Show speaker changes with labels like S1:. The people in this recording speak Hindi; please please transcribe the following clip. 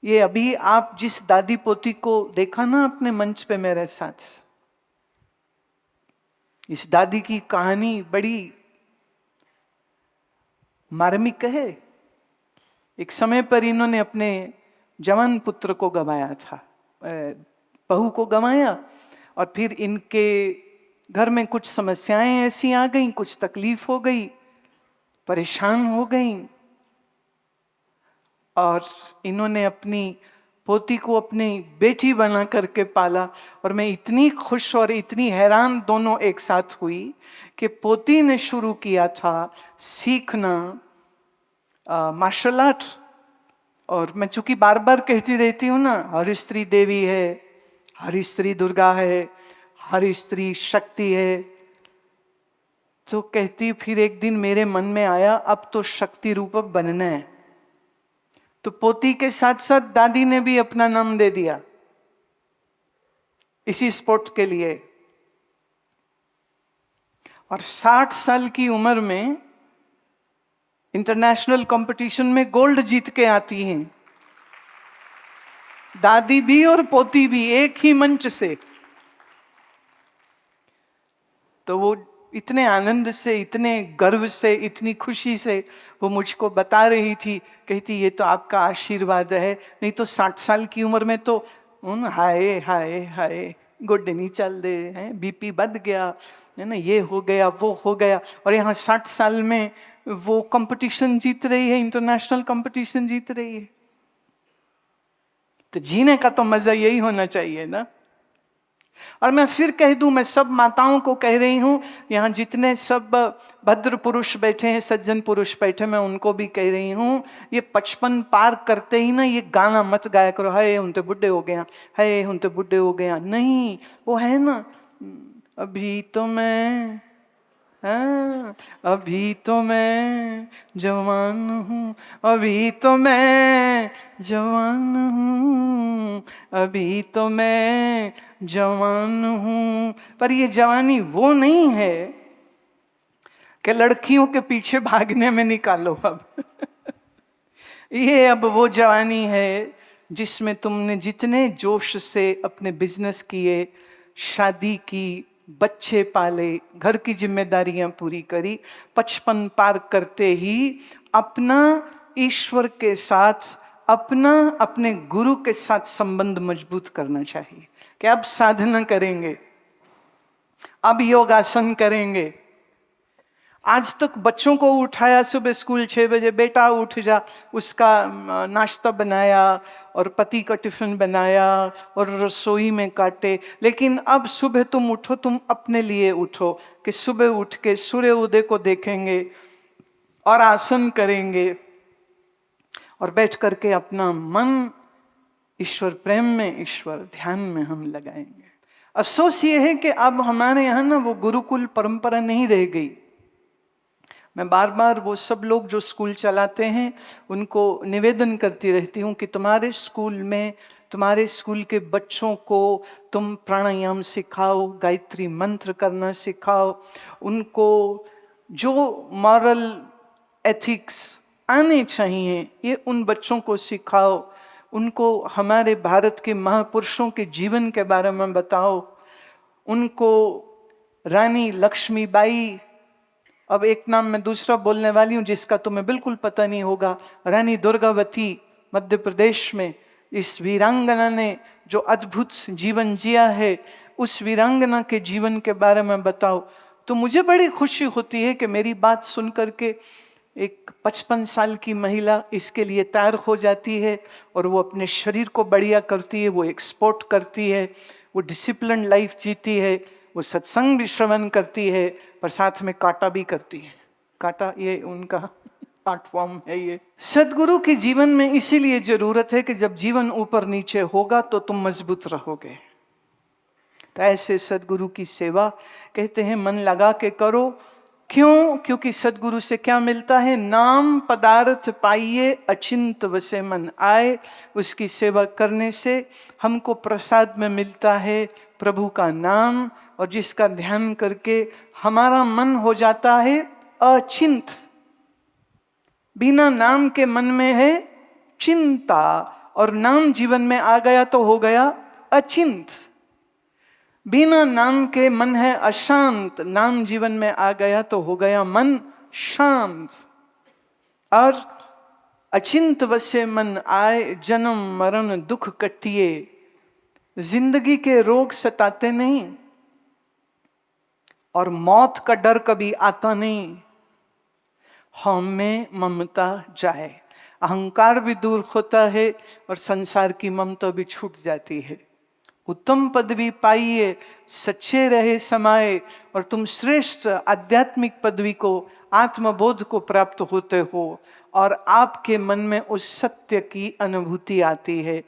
S1: ये अभी आप जिस दादी पोती को देखा ना अपने मंच पे मेरे साथ, इस दादी की कहानी बड़ी मार्मिक है। एक समय पर इन्होंने अपने जवान पुत्र को गंवाया था, बहू को गंवाया, और फिर इनके घर में कुछ समस्याएं ऐसी आ गई, कुछ तकलीफ हो गई, परेशान हो गई, और इन्होंने अपनी पोती को अपनी बेटी बना करके पाला। और मैं इतनी खुश और इतनी हैरान दोनों एक साथ हुई कि पोती ने शुरू किया था सीखना मार्शल आर्ट। और मैं चूंकि बार बार कहती रहती हूँ ना, हर स्त्री देवी है, हर स्त्री दुर्गा है, हर स्त्री शक्ति है, तो कहती फिर एक दिन मेरे मन में आया अब तो शक्ति रूप बनना है। तो पोती के साथ साथ दादी ने भी अपना नाम दे दिया इसी स्पोर्ट के लिए। और 60 साल की उम्र में इंटरनेशनल कंपटीशन में गोल्ड जीत के आती हैं, दादी भी और पोती भी एक ही मंच से। तो वो इतने आनंद से, इतने गर्व से, इतनी खुशी से वो मुझको बता रही थी, कहती ये तो आपका आशीर्वाद है, नहीं तो 60 साल की उम्र में तो हाय हाय हाय गोड्डे नहीं चल दे हैं, बीपी बढ़ गया है ना, ये हो गया वो हो गया। और यहाँ 60 साल में वो कंपटीशन जीत रही है, इंटरनेशनल कंपटीशन जीत रही है। तो जीने का तो मजा यही होना चाहिए ना। और मैं फिर कह दूं, मैं सब माताओं को कह रही हूं, यहाँ जितने सब भद्र पुरुष बैठे हैं, सज्जन पुरुष बैठे, मैं उनको भी कह रही हूं, ये 55 पार करते ही ना ये गाना मत गाया करो, हाय हम तो बुढ़े हो गया, हाय हम तो बुढ़े हो गया। नहीं, वो है ना, अभी तो मैं, हाँ, अभी तो मैं जवान हूँ, अभी तो मैं जवान हूँ, अभी तो मैं जवान हूँ। पर ये जवानी वो नहीं है कि लड़कियों के पीछे भागने में निकालो अब ये अब वो जवानी है जिसमें तुमने जितने जोश से अपने बिजनेस किए, शादी की, बच्चे पाले, घर की जिम्मेदारियां पूरी करी, 55 पार करते ही अपना ईश्वर के साथ, अपना अपने गुरु के साथ संबंध मजबूत करना चाहिए कि अब साधना करेंगे, अब योगासन करेंगे। आज तक बच्चों को उठाया सुबह स्कूल 6 बजे, बेटा उठ जा, उसका नाश्ता बनाया और पति का टिफिन बनाया और रसोई में काटे। लेकिन अब सुबह तुम उठो, तुम अपने लिए उठो कि सुबह उठ के सूर्य उदय को देखेंगे और आसन करेंगे और बैठ करके अपना मन ईश्वर प्रेम में, ईश्वर ध्यान में हम लगाएंगे। अफसोस ये है कि अब हमारे यहाँ ना वो गुरुकुल परंपरा नहीं रह गई। मैं बार बार वो सब लोग जो स्कूल चलाते हैं उनको निवेदन करती रहती हूँ कि तुम्हारे स्कूल में, तुम्हारे स्कूल के बच्चों को तुम प्राणायाम सिखाओ, गायत्री मंत्र करना सिखाओ, उनको जो मॉरल एथिक्स आने चाहिए ये उन बच्चों को सिखाओ, उनको हमारे भारत के महापुरुषों के जीवन के बारे में बताओ, उनको रानी लक्ष्मीबाई, अब एक नाम मैं दूसरा बोलने वाली हूँ जिसका तुम्हें बिल्कुल पता नहीं होगा, रानी दुर्गावती मध्य प्रदेश में, इस वीरांगना ने जो अद्भुत जीवन जिया है, उस वीरांगना के जीवन के बारे में बताओ। तो मुझे बड़ी खुशी होती है कि मेरी बात सुन करके एक 55 साल की महिला इसके लिए तैयार हो जाती है और वो अपने शरीर को बढ़िया करती है, वो एक्सपोर्ट करती है, वो डिसिप्लिन लाइफ जीती है, वो सत्संग भी श्रवण करती है, पर साथ में काटा भी करती है। काटा ये उनका प्लेटफॉर्म है। ये सदगुरु के जीवन में इसीलिए जरूरत है कि जब जीवन ऊपर नीचे होगा तो तुम मजबूत रहोगे। तो ऐसे सदगुरु की सेवा कहते हैं मन लगा के करो। क्यों? क्योंकि सदगुरु से क्या मिलता है? नाम पदार्थ पाइए अचिंत वसे मन आए। उसकी सेवा करने से हमको प्रसाद में मिलता है प्रभु का नाम, और जिसका ध्यान करके हमारा मन हो जाता है अचिंत। बिना नाम के मन में है चिंता, और नाम जीवन में आ गया तो हो गया अचिंत। बिना नाम के मन है अशांत, नाम जीवन में आ गया तो हो गया मन शांत। और अचिंत वसे मन आए, जन्म मरण दुख कटिए। जिंदगी के रोग सताते नहीं और मौत का डर कभी आता नहीं। हम में ममता जाए, अहंकार भी दूर होता है और संसार की ममता भी छूट जाती है। उत्तम पदवी पाइए, सच्चे रहे समाये, और तुम श्रेष्ठ आध्यात्मिक पदवी को, आत्मबोध को प्राप्त होते हो और आपके मन में उस सत्य की अनुभूति आती है।